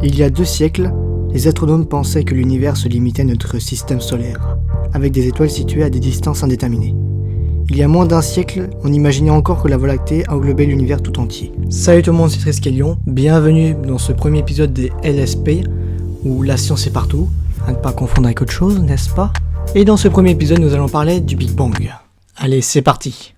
Il y a 2 siècles, les astronomes pensaient que l'univers se limitait à notre système solaire, avec des étoiles situées à des distances indéterminées. Il y a moins d'un siècle, on imaginait encore que la Voie lactée englobait l'univers tout entier. Salut tout le monde, c'est Triskelion, bienvenue dans ce premier épisode des LSP, où la science est partout, à ne pas confondre avec autre chose, n'est-ce pas? Et dans ce premier épisode, nous allons parler du Big Bang. Allez, c'est parti!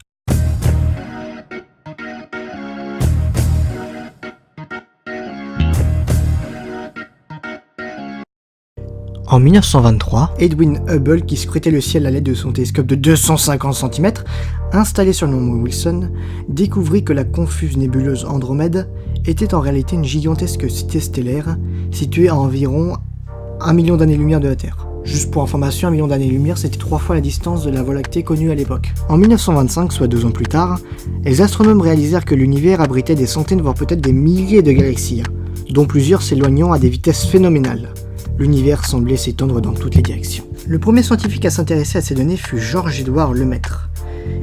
En 1923, Edwin Hubble, qui scrutait le ciel à l'aide de son télescope de 250 cm, installé sur le mont Wilson, découvrit que la confuse nébuleuse Andromède était en réalité une gigantesque cité stellaire située à environ 1 million d'années-lumière de la Terre. Juste pour information, 1 million d'années-lumière, c'était 3 fois la distance de la Voie lactée connue à l'époque. En 1925, soit 2 ans plus tard, les astronomes réalisèrent que l'univers abritait des centaines voire peut-être des milliers de galaxies, dont plusieurs s'éloignant à des vitesses phénoménales. L'univers semblait s'étendre dans toutes les directions. Le premier scientifique à s'intéresser à ces données fut Georges-Édouard Lemaître.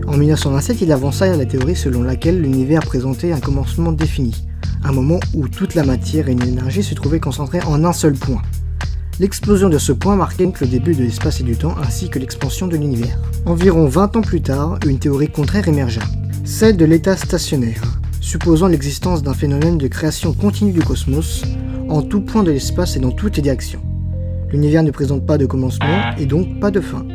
En 1927, il avança la théorie selon laquelle l'univers présentait un commencement défini, un moment où toute la matière et l'énergie se trouvaient concentrées en un seul point. L'explosion de ce point marquait donc le début de l'espace et du temps ainsi que l'expansion de l'univers. Environ 20 ans plus tard, une théorie contraire émergea, celle de l'état stationnaire, supposant l'existence d'un phénomène de création continue du cosmos, en tout point de l'espace et dans toutes les directions. L'univers ne présente pas de commencement et donc pas de fin.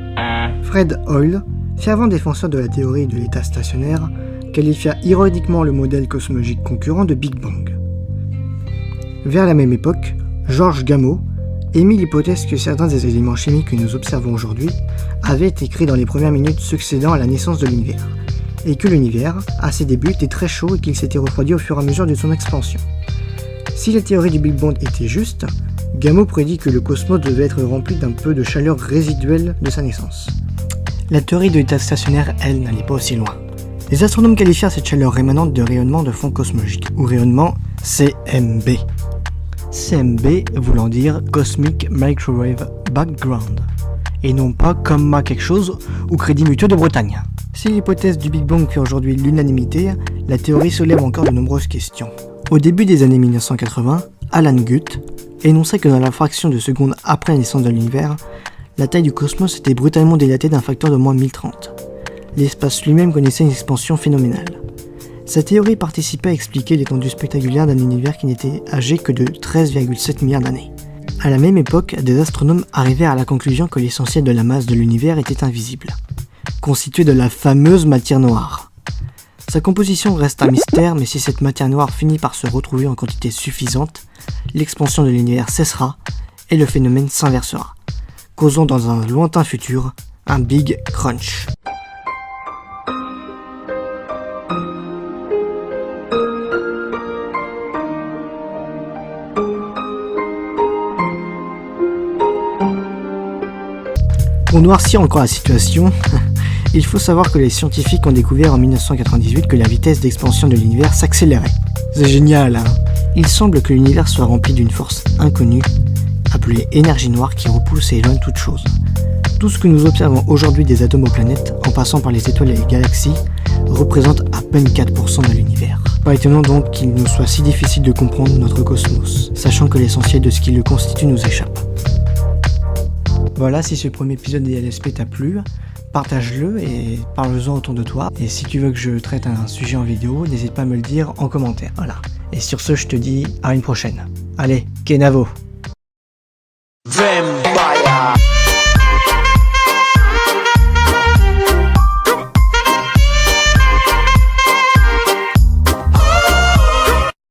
Fred Hoyle, fervent défenseur de la théorie de l'état stationnaire, qualifia ironiquement le modèle cosmologique concurrent de Big Bang. Vers la même époque, Georges Gamow émit l'hypothèse que certains des éléments chimiques que nous observons aujourd'hui avaient été créés dans les premières minutes succédant à la naissance de l'univers, et que l'univers, à ses débuts, était très chaud et qu'il s'était refroidi au fur et à mesure de son expansion. Si la théorie du Big Bang était juste, Gamow prédit que le cosmos devait être rempli d'un peu de chaleur résiduelle de sa naissance. La théorie de l'état stationnaire, elle, n'allait pas aussi loin. Les astronomes qualifièrent cette chaleur rémanente de rayonnement de fond cosmologique, ou rayonnement CMB. CMB voulant dire Cosmic Microwave Background, et non pas Comma quelque chose ou Crédit Mutuel de Bretagne. Si l'hypothèse du Big Bang fait aujourd'hui l'unanimité, la théorie soulève encore de nombreuses questions. Au début des années 1980, Alan Guth énonçait que dans la fraction de seconde après la naissance de l'univers, la taille du cosmos était brutalement dilatée d'un facteur de moins 1030. L'espace lui-même connaissait une expansion phénoménale. Sa théorie participait à expliquer l'étendue spectaculaire d'un univers qui n'était âgé que de 13,7 milliards d'années. À la même époque, des astronomes arrivèrent à la conclusion que l'essentiel de la masse de l'univers était invisible, constitué de la fameuse matière noire. Sa composition reste un mystère, mais si cette matière noire finit par se retrouver en quantité suffisante, l'expansion de l'univers cessera et le phénomène s'inversera, causant dans un lointain futur un Big Crunch. Pour noircir encore la situation, il faut savoir que les scientifiques ont découvert en 1998 que la vitesse d'expansion de l'univers s'accélérait. C'est génial, hein? Il semble que l'univers soit rempli d'une force inconnue, appelée énergie noire, qui repousse et éloigne toute chose. Tout ce que nous observons aujourd'hui des atomes aux planètes, en passant par les étoiles et les galaxies, représente à peine 4% de l'univers. Pas étonnant donc qu'il nous soit si difficile de comprendre notre cosmos, sachant que l'essentiel de ce qui le constitue nous échappe. Voilà, si ce premier épisode des LSP t'a plu, partage-le et parle-en autour de toi. Et si tu veux que je traite un sujet en vidéo, n'hésite pas à me le dire en commentaire. Voilà. Et sur ce, je te dis à une prochaine. Allez, Kenavo!